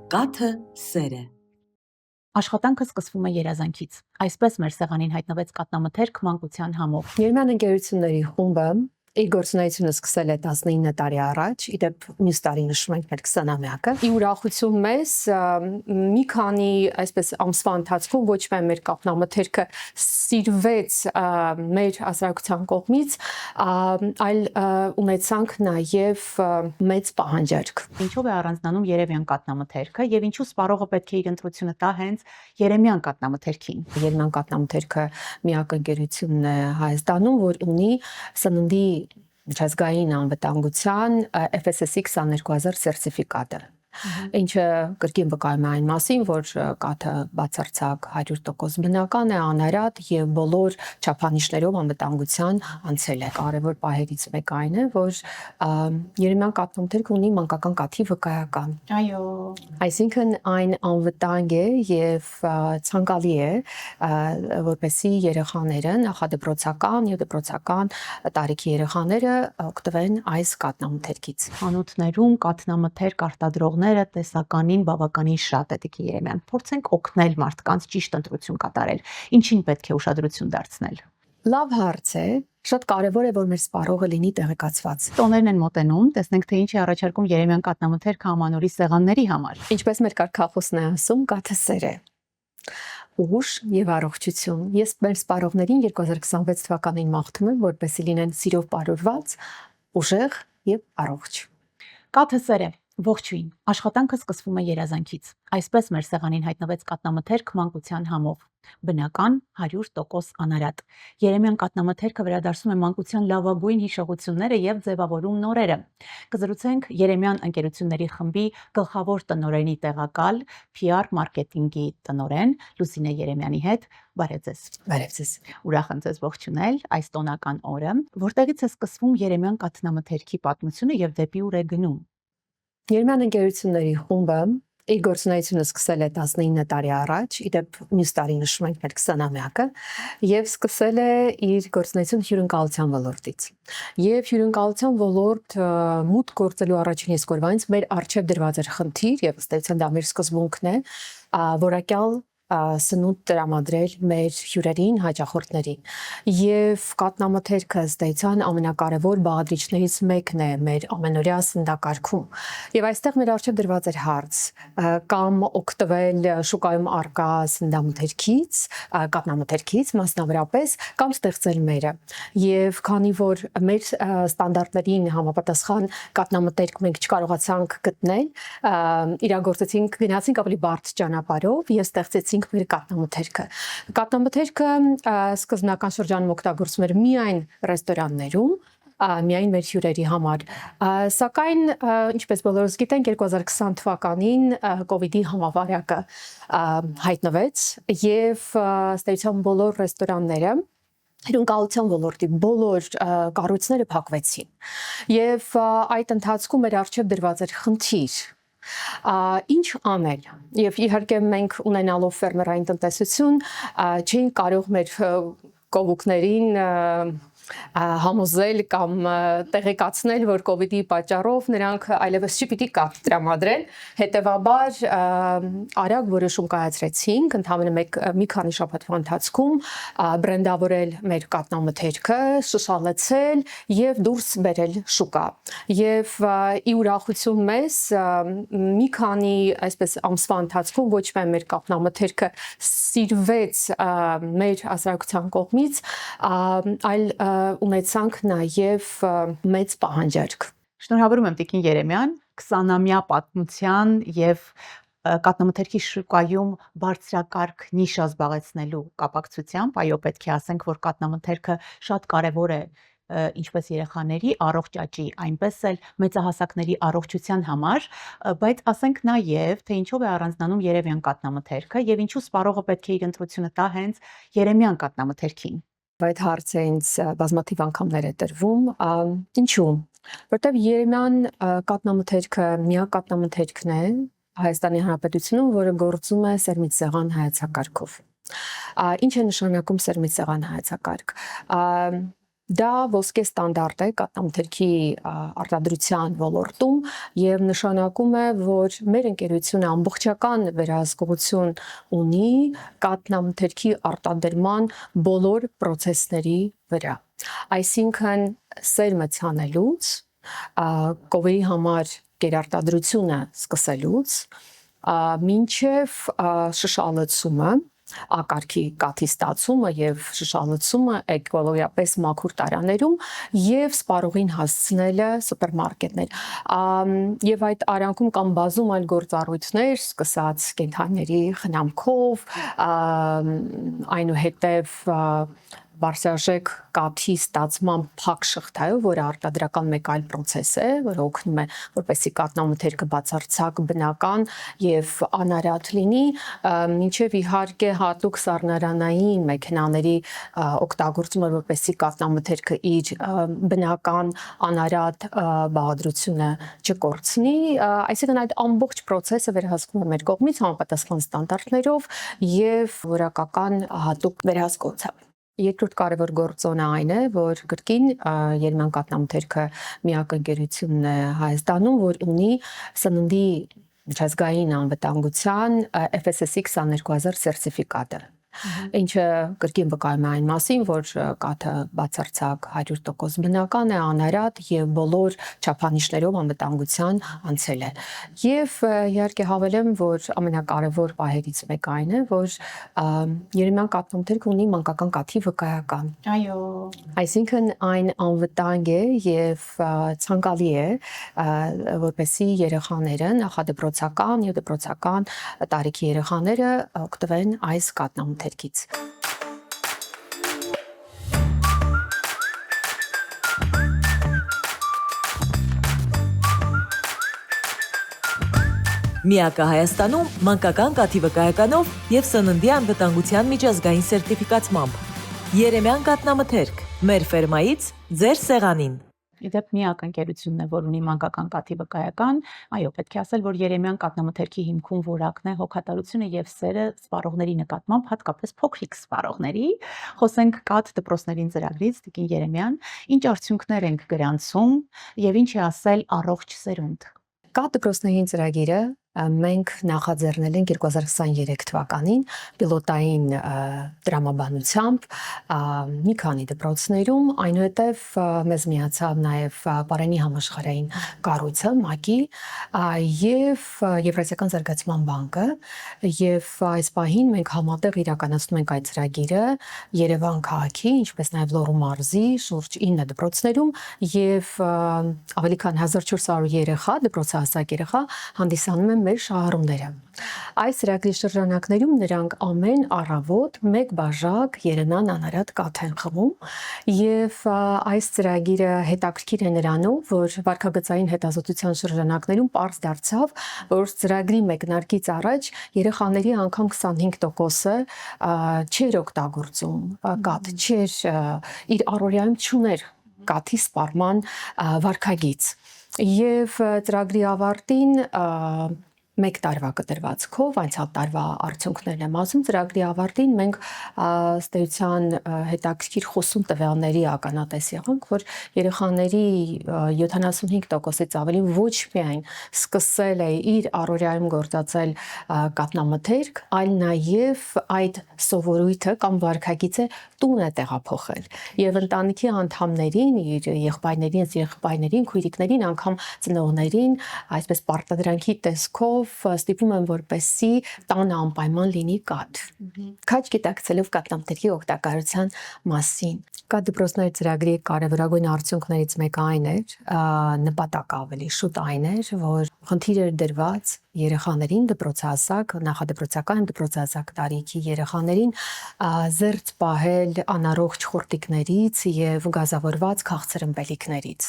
Կաթը սեր է։ Աշխատանքը սկսվում է երազանքից։ Այսպես մեր սեղանին հայտնվեց կատնամթերք մանկության համով։ Երման ընկերությունների խումբը իր գործունեությունը սկսել է 19 տարի առաջ, իդեպ մյուս տարի նշում ենք մեր 20-ամյակը։ Ի ուրախություն մեզ մի քանի այսպես ամսվա ընթացքում ոչ միայն մեր կատնամթերքը սիրվեց մեր հասարակության կողմից, այլ ունեցանք նաև մեծ պահանջարկ։ Ինչով է առանձնանում երևյան կատնամթերքը եւ ինչու սպառողը պետք է իր ընտրությունը տա հենց երեմյան կատնամթերքին։ Երման կատնամթերքը միակ ընկերությունն է Հայաստանում, որ ունի սննդի միջազգային անվտանգության FSSC 22000 սերտիֆիկատը, ինչը կրկին վկայում է այն մասին, որ կաթը բացարձակ 100% բնական է, անարատ եւ բոլոր չափանիշներով անվտանգության անցել է։ Կարևոր պահերից մեկը այն է, որ երեմյան կատնամթերքը ունի մանկական կաթի վկայական։ Այո։ Այսինքն այն անվտանգ է եւ ցանկալի է, որպեսզի երեխաները, նախադպրոցական եւ դպրոցական տարիքի երեխաները օգտվեն այս կատնամթերքից։ Խանութներում կատնամթերք արտադրողները տեսականին բավականին շատ է Տիկին Երեմյան։ Փորձենք օգնել մարդկանց ճիշտ ընտրություն կատարել։ Ինչին պետք է ուշադրություն դարձնել։ Լավ հարց է, շատ կարևոր է, որ մեր սպառողը լինի տեղեկացված։ Տոներն են մոտենում, տեսնենք թե ինչ է առաջարկում երեմյան կատնամթերքը ամանորի սեղանների համար։ Ինչպես մեր կարգախոսն է ասում, կաթը սեր է։ Ուժ եւ առողջություն։ Ես մեր սպառողներին 2026 թվականին մաղթում եմ, որպեսզի լինեն սիրով պարուրված, ուժեղ եւ առողջ։ Կաթը սեր է։ Ողջույն։ Աշխատանքը սկսվում է երազանքից։ Այսպես մեր սեղանին հայտնվեց կատնամթերք մանկության համով։ Բնական 100% անարատ։ Երեմյան կատնամթերքը վերադարձում է մանկության լավագույն հիշողությունները եւ ձևավորում նորերը։ Կզրուցենք Երեմյան ընկերությունների խմբի գլխավոր տնօրենի տեղակալ PR մարքեթինգի տնօրեն Լուսինե Երեմյանի հետ։ Բարև ձեզ։ Բարև ձեզ։ Ուրախ եմ ձեզ ողջունել այս տոնական օրը, որտեղից է սկսվում Երեմյան կատնամթերքի պատմությունը եւ դեպի ուր է գնում։ Երման ընկերությունների խումբը իր գործունեությունը սկսել է 19 տարի առաջ, իդեպ մյուս տարի նշում ենք մեր 20-ամյակը, եւ սկսել է իր գործունեությունը հյուրընկալության ոլորտից։ Եվ հյուրընկալության ոլորտ մուտք գործելու առաջին իսկ օրվանից մեր արժեվ դրված էր խնդիր, եւ ըստ էության դա մեր սկզբունքն է, որակյալ սնունդ տրամադրել մեր հյուրերին, հաճախորդներին։ Եվ կատնամթերքը ըստ էության ամենակարևոր բաղադրիչներից մեկն է մեր ամենօրյա սննդակարգում։ Եվ այստեղ մեր առջև դրված էր հարց՝ կամ օգտվել շուկայում առկա սննդամթերքից, կատնամթերքից մասնավորապես, կամ ստեղծել մերը։ Եվ քանի որ մեր ստանդարտներին համապատասխան կատնամթերք մենք չկարողացանք գտնել, իրագործեցինք, գնացինք ավելի բարդ ճանապարհով եւ ստեղծեցինք մեր կատնամթերքը։ Կատնամթերքը սկզբնական շրջանում օգտագործվում էր միայն ռեստորաններում, միայն մեր հյուրերի համար։ Սակայն, ինչպես բոլորս գիտենք, 2020 թվականին COVID-ի համավարակը հայտնվեց եւ ըստ էության բոլոր ռեստորանները հյուրընկալության ոլորտի բոլոր կառույցները փակվեցին։ Եվ այդ ընթացքում մեր առջև դրված էր խնդիր. ինչ անել, եւ իհարկե մենք ունենալով ֆերմերային տնտեսություն չէինք կարող մեր կողոքներին համոզել կամ տեղեկացնել, որ COVID-ի պատճառով նրանք այլևս չպիտի կաթ տրամադրեն, հետեւաբար արագ որոշում կայացրեցինք ընդհանրապես մի քանի շաբաթվա ընթացքում բրենդավորել մեր կատնամթերքը, շշալցել եւ դուրս բերել շուկա։ Եվ ի ուրախություն մեզ մի քանի այսպես ամսվա ընթացքում ոչ միայն մեր կատնամթերքը սիրվեց մեր հասարակության կողմից, այլ ունեցանք նաև մեծ պահանջարկ։ Շնորհավորում եմ Տիկին Երեմյան 20-ամյա պատմության եւ կատնամթերքի շուկայում բարձրակարգ նիշա զբաղեցնելու կապակցությամբ, այո, պետք է ասենք, որ կատնամթերքը շատ կարևոր է ինչպես երեխաների առողջ աճի, այնպես էլ մեծահասակների առողջության համար, բայց ասենք նաև, թե ինչով է առանձնանում երևյան կատնամթերքը եւ ինչու սպառողը պետք է իր ընտրությունը տա հենց երեմյան կատնամթերքին։ Այդ հարցը ինձ բազմաթիվ անգամներ է տրվում, ինչու՞։ Որտեւ երեմյան կատնամթերքը միակ կատնամթերքն է Հայաստանի Հանրապետությունում, որը գործում է սերմից սեղան հայեցակարգով։ Ինչ է նշանակում սերմից սեղան հայեցակարգ։ Դա ոսկե ստանդարտ է կատնամթերքի արտադրության ոլորտում եւ նշանակում է, որ մեր ընկերությունը ամբողջական վերահսկողություն ունի կատնամթերքի արտադրման բոլոր process-ների վրա։ Այսինքն սերմը ցանելուց, կովերի համար գերարտադրությունը սկսելուց, մինչև շշալցումը ակարգի կաթի ստացումը եւ շշալցումը էկոլոգիապես մաքուր տարաներում եւ սպառողին հասցնելը սուպերմարկետներ եւ այդ արանքում կամ բազում այլ գործառույթներ սկսած կենթանիների խնամքով այնուհետեւ բարձրաժեք կաթի ստացման փակ շղթայով, որը արտադրական մեկ այլ process է, որը օգնում է, որպեսզի կատնամթերքը բացարձակ բնական եւ անարատ լինի, մինչեւ իհարկե հատուկ սառնարանային մեքենաների օգտագործումը, որպեսզի կատնամթերքը իր բնական անարատ բաղադրությունը չկորցնի, այսինքն այդ ամբողջ process-ը վերահսկվում է մեր կողմից համապատասխան ստանդարտներով եւ որակական հատուկ վերահսկողությամբ։ Երկրորդ կարևոր գործոնը այն է, որ կրկին Երևան կատնամթերքը միակ ընկերությունն է Հայաստանում, որ ունի սննդի միջազգային անվտանգության FSSC 22000 սերտիֆիկատը, ինչը կրկին վկայում է այն մասին, որ կաթը բացարձակ 100% բնական է, անարատ եւ բոլոր չափանիշներով անվտանգության անցել է։ Եվ իհարկե հավելեմ, որ ամենակարևոր պահերից մեկը այն է, որ Երևան կատնամթերքը ունի մանկական կաթի վկայական։ Այո, Այսինքն այն անվտանգ է եւ ցանկալի է, որպեսզի երեխաները, նախադպրոցական եւ դպրոցական տարիքի երեխաները օգտվեն այս կատնամթերքից։ Միակը Հայաստանում մանկական կաթի վկայականով եւ սննդի անվտանգության միջազգային սերտիֆիկացմամբ։ Երեմյան կատնամթերք, մեր ֆերմայից ձեր սեղանին։ իդեպ միակ ընկերությունն է, որ ունի մանկական կաթի վկայական, այո, պետք է ասել, որ Երեմյան կատնամթերքի հիմքում որակն է հոգատարությունը եւ սերը սպառողների նկատմամբ, հատկապես փոքրիկ սպառողների։ Խոսենք կաթ դպրոցներին ծրագրից, Տիկին Երեմյան, ինչ արդյունքներ ենք գրանցում եւ ինչ է ասել առողջ սերունդ։ Կաթ դպրոցներին ծրագիրը մենք նախաձեռնել ենք 2023 թվականին պիլոտային դրամաբանությամբ մի քանի դպրոցներում, այնուհետև մեզ միացավ նաև Պարենի համաշխարհային կառույցը ՄԱԿ-ի եւ Եվրասիական զարգացման բանկը եւ այս պահին մենք համատեղ իրականացնում ենք այդ ծրագիրը Երևան քաղաքի, ինչպես նաև Լոռու մարզի շուրջ 9 դպրոցներում եւ ավելի քան 1400 երեխա, դպրոցահասակ երեխա հանդիսանում են մեր շահառուները։ Այս ծրագրի շրջանակներում նրանք ամեն առավոտ մեկ բաժակ Երևան անարատ կաթ են խմում եւ այս ծրագիրը հետաքրքիր է նրանով, որ վարքագծային հետազոտության շրջանակներում պարզ դարձավ, որ ծրագրի մեկնարկից առաջ երեխաների անգամ 25%-ը չէր օգտագործում կաթ, չէր իր առօրյայում չուներ կաթի սպառման վարքագիծ։ Եվ ծրագրի ավարտին մեկ տարվա կտրվածքով, անցյալ տարվա արդյունքներն եմ ասում, ծրագրի ավարտին մենք ըստ հետաքրքիր խոսուն տվյալների ականատես եղանք, որ երեխաների 75%-ից ավելին ոչ միայն սկսել է իր առօրյայում գործածել կաթնամթերք, այլ նաև այդ սովորույթը կամ վարքագիծը տուն է տեղափոխել եւ ընտանիքի անդամներին, իր եղբայրներին, քույրիկներին, անգամ ծնողներին այսպես պարտադրանքի տեսքով ստիպում են, որպեսզի տանը անպայման լինի կաթ։ Քաչ գիտակցելով կաթնամթերքի օգտակարության մասին։ Կաթ դպրոցների ծրագրի կարևորագույն արդյունքներից մեկը այն էր, նպատակը ավելի շուտ այն էր, որ խնդիր էր դրված երեխաներին, դպրոցահասակ, նախադպրոցական, դպրոցահասակ տարիքի երեխաներին զերծ պահել անառողջ խորտիկներից եւ գազավորված քաղցր ըմպելիքներից,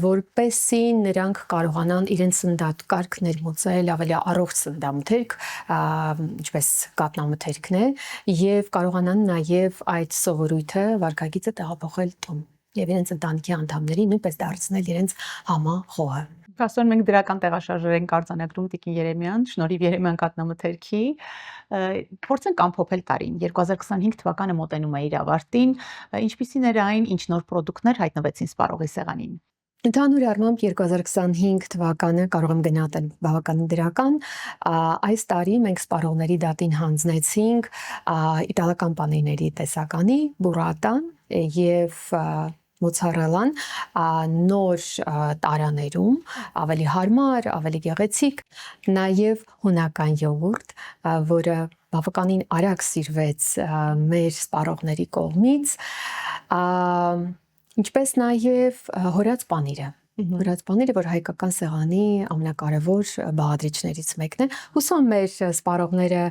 որպեսզի նրանք կարողանան իրենց սննդակարգ ներմուծել ավելի առողջ սննդամթերք, ինչպես կաթնամթերքն է, եւ կարողանան նաեւ այդ սովորույթը վարքագիծը տեղափոխել տուն եւ իրենց ընտանիքի անդամներին նույնպես դարձնել իրենց համախոհը։ Ասում մենք դրական տեղաշարժեր ենք արձանագրում Տիկին Երեմյան, շնորհիվ Երեմյան կաթնամթերքի, փորձենք ամփոփել տարին։ 2025 թվականը մոտենում է իր ավարտին, ինչպիսին էր այն, ինչ նոր պրոդուկտներ հայտնվեցին սպառողի սեղանին։ Ընդհանուր առմամբ 2025 թվականը կարող եմ գնահատել բավականին դրական։ Այս տարի մենք սպառողների դատին հանձնեցինք իտալական պանիրների տեսականի բուրատան եւ մոցարելան նոր տարաներում ավելի հարմար, ավելի գեղեցիկ, նաև հունական յոգուրտ, որը բավականին արագ սիրվեց մեր սպառողների կողմից, ինչպես նաև հորած պանիրը։ Հորած պանիրը, որ հայկական սեղանի ամենակարևոր բաղադրիչներից մեկն է, հուսամ մեր սպառողները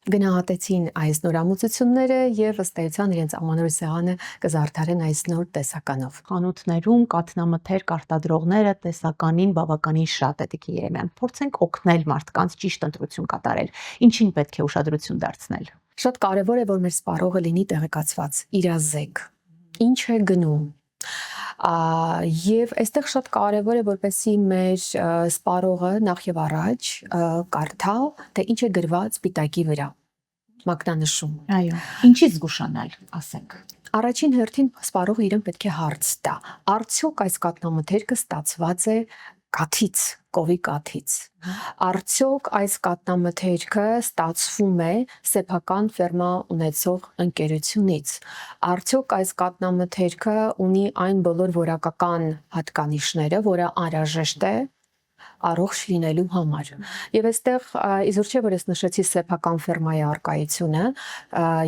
գնահատեցին այս նորամուծությունները եւ ըստ էության իրենց ամանորի սեղանը կզարդարեն այս նոր տեսականով։ Խանութներում կաթնամթերք արտադրողները տեսականին բավականին շատ է Տիկին Երեմյան։ Փորձենք օգնել մարդկանց ճիշտ ընտրություն կատարել։ Ինչին պետք է ուշադրություն դարձնել։ Շատ կարևոր է, որ մեր սպառողը լինի տեղեկացված, իրազեկ, ինչ է գնում։ Եվ այստեղ շատ կարևոր է, որպեսզի մեր սպառողը նախ եւ առաջ կարդա, թե ինչ է գրված պիտակի վրա, մակնանշում։ Այո, ինչից զգուշանալ, ասենք։ Առաջին հերթին սպառողը իրեն պետք է հարց տա. արդյոք այս կաթնամթերքը ստացված է կաթից, կովի կաթից։ Արդյոք այս կաթնամթերքը ստացվում է սեփական ֆերմա ունեցող ընկերությունից։ Արդյոք այս կաթնամթերքը ունի այն բոլոր որակական հատկանիշները, որը անհրաժեշտ է առողջ լինելու համար։ Եվ այստեղ իզուր չէ, որ ես նշեցի սեփական ֆերմայի արկայությունը,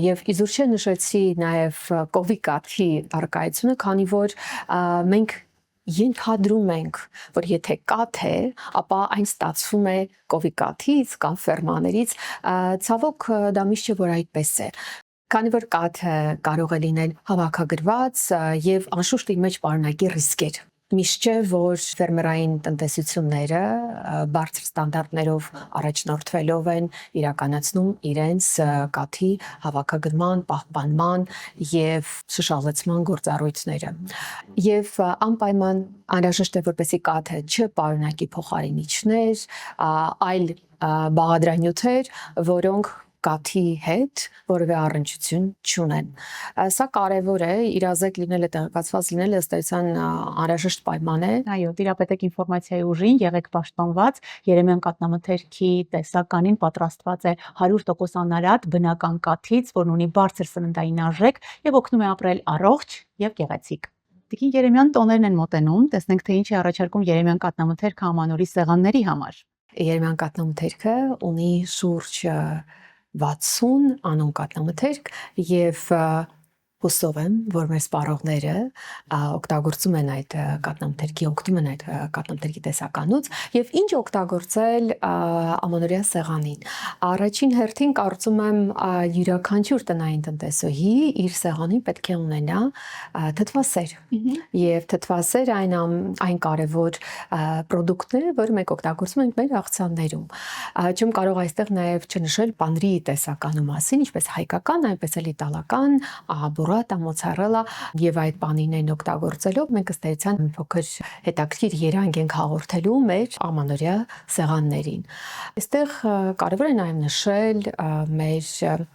եւ իզուր չէ նշեցի նաեւ կովի կաթի արկայությունը, քանի որ մենք ենթադրում ենք, որ եթե կաթ է, ապա այն ստացվում է կովի կաթից կամ ֆերմաներից, ցավոք դա միշտ չէ, որ այդպես է։ Քանի որ կաթը կարող է լինել հավաքագրված եւ անշուշտ իր մեջ պարունակի ռիսկեր։ Միշտ չէ, որ ֆերմերային տնտեսությունները բարձր ստանդարտներով առաջնորդվելով են իրականացնում իրենց կաթի հավաքագրման, պահպանման եւ շշալցման գործառույթները։ Եվ անպայման անհրաժեշտ է, որպեսզի կաթը չպարունակի փոխարինիչներ, այլ բաղադրանյութեր, որոնք կաթի հետ որևէ առնչություն չունեն։ Սա կարևոր է, իրազեկ լինելը, տեղեկացված լինելը ըստ էության անհրաժեշտ պայման է։ Այո, տիրապետեք ինֆորմացիայի ուժին, եղեք պաշտպանված, Երեմյան կաթնամթերքի տեսականին պատրաստված է 100% անարատ բնական կաթից, որն ունի բարձր սննդային արժեք եւ օգնում է ապրել առողջ եւ գեղեցիկ։ Տիկին Երեմյան, տոներն են մոտենում, տեսնենք թե ինչ է առաջարկում Երեմյան կաթնամթերքը ամանորի սեղանների համար։ Երեմյան կաթնամթերքը ունի շուրջ 60 անուն կաթնամթերք եւ հուսով եմ, որ մեր սպառողները օգտագործում են այդ կաթնամթերքի, օգտվում են այդ կաթնամթերքի տեսականուց եւ ինչ օգտագործել ամանորյա սեղանին։ Առաջին հերթին կարծում եմ յուրաքանչյուր տնային տնտեսուհի իր սեղանին պետք է ունենա թթվասեր։ Եվ թթվասեր այն կարևոր պրոդուկտն է, որը մենք օգտագործում ենք մեր աղցաններում։ Չեմ կարող այստեղ նաեւ չնշել պանրի տեսականու մասին, ինչպես հայկական, այնպես էլ իտալական, մոցարելա եւ այդ պանիրներն օգտագործելով մենք ըստ էության փոքր հետաքրքիր երանգ ենք հաղորդելու մեր ամանորյա սեղաններին։ Այստեղ կարևոր է նաեւ նշել մեր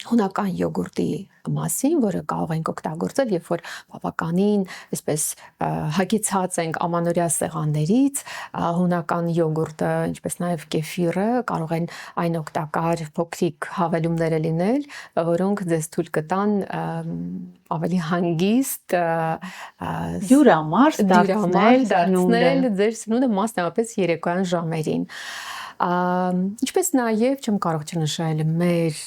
հունական յոգուրտի մասին, որը կարող ենք օգտագործել, երբ որ բավականին այսպես հագեցած ենք ամանորյա սեղաններից, հունական յոգուրտը, ինչպես նաև կեֆիրը կարող են այն օգտակար փոքրիկ հավելումները լինել, որոնք ձեզ թույլ կտան ավելի հանգիստ դյուրամարս դարձնել ձեր սնունդը մասնավորապես երեկոյան ժամերին։ Ինչպես նաև չեմ կարող չնշել մեր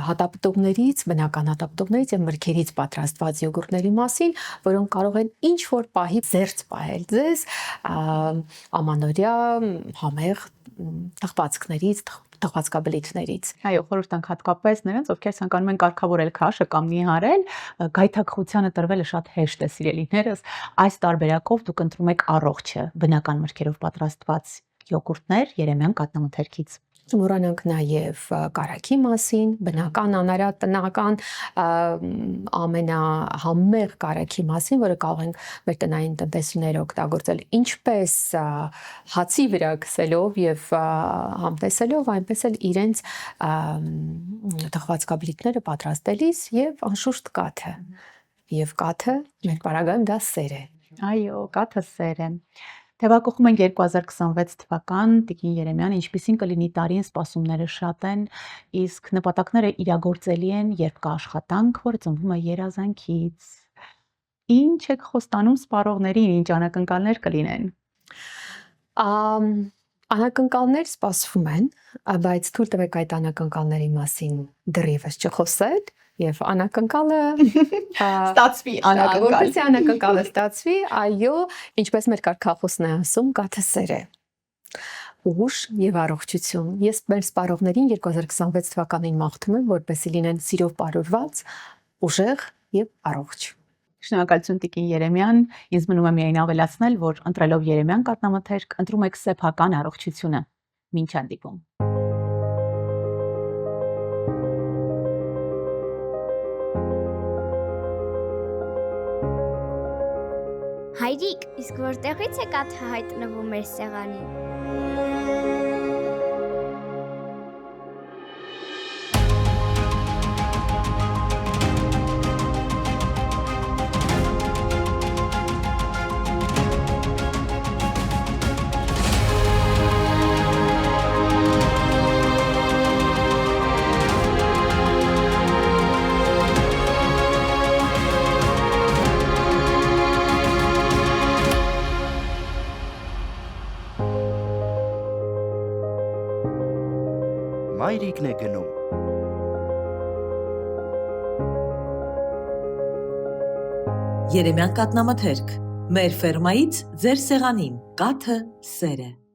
հատապտուղներից, բնական հատապտուղներից եւ մրգերից պատրաստված յոգուրտների մասին, որոնք կարող են ինչ որ պահի զերծ պահել ձեզ ամանորյա համեղ թխվածքներից, թխվածքաբլիթներից։ Այո, խորհուրդ տանք հատկապես նրանց, ովքեր ցանկանում են կարգավորել քաշը կամ նիհարել, գայթակղությանը տրվելը շատ հեշտ է, սիրելիներս, այս տարբերակով դուք ընտրում եք առողջը, բնական մրգերով պատրաստված յոգուրտներ Երեմյան կաթնամթերքից։ Մոռանանք նաև կարագի մասին, բնական, անարատ-տնական ամենահամեղ կարագի մասին, որը կարող ենք մեր տնային տնտեսությունները օգտագործել ինչպես հացի վրա գցելով եւ համտեսելով, այնպես էլ իրենց թխվածքաբլիթները պատրաստելիս եւ անշուշտ կաթը։ Եվ կաթը մեր պարագայում դա սեր է։ Այո, կաթը սեր է։ Թևակողում ենք 2026 թվական, Տիկին Երեմյան, ինչպիսին կլինի տարին, սպասումները շատ են, իսկ նպատակները իրագործելի են, երբ կա աշխատանք, որը ծնվում է երազանքից։ Ինչ եք խոստանում սպառողներին, ինչ անակնկալներ կլինեն։ Անակնկալներ սպասվում են, բայց թույլ տվեք այդ անակնկալների մասին դեռևս չխոսել եւ անակնկալը Ստացվի անակնկալ։ Որպեսզի անակնկալը ստացվի, այո, ինչպես մեր կարգախոսն է ասում, կաթը սեր է։ Ուժ եւ առողջություն։ Ես մեր սպառողներին 2026 թվականին մաղթում եմ, որպեսզի լինեն սիրով պարուրված, ուժեղ եւ առողջ։ Շնորհակալություն Տիկին Երեմյան, ինձ մնում է միայն ավելացնել, որ ընտրելով Երեմյան կատնամթերք, ընտրում եք սեփական առողջությունը։ Մինչ հանդիպում։ Հայրիկ, իսկ որտեղից է կաթը հայտնվում մեր սեղանին։ Մայրիկն է գնում։ Երեմյան կատնամթերք։ Մեր ֆերմայից ձեր սեղանին կաթը սեր է։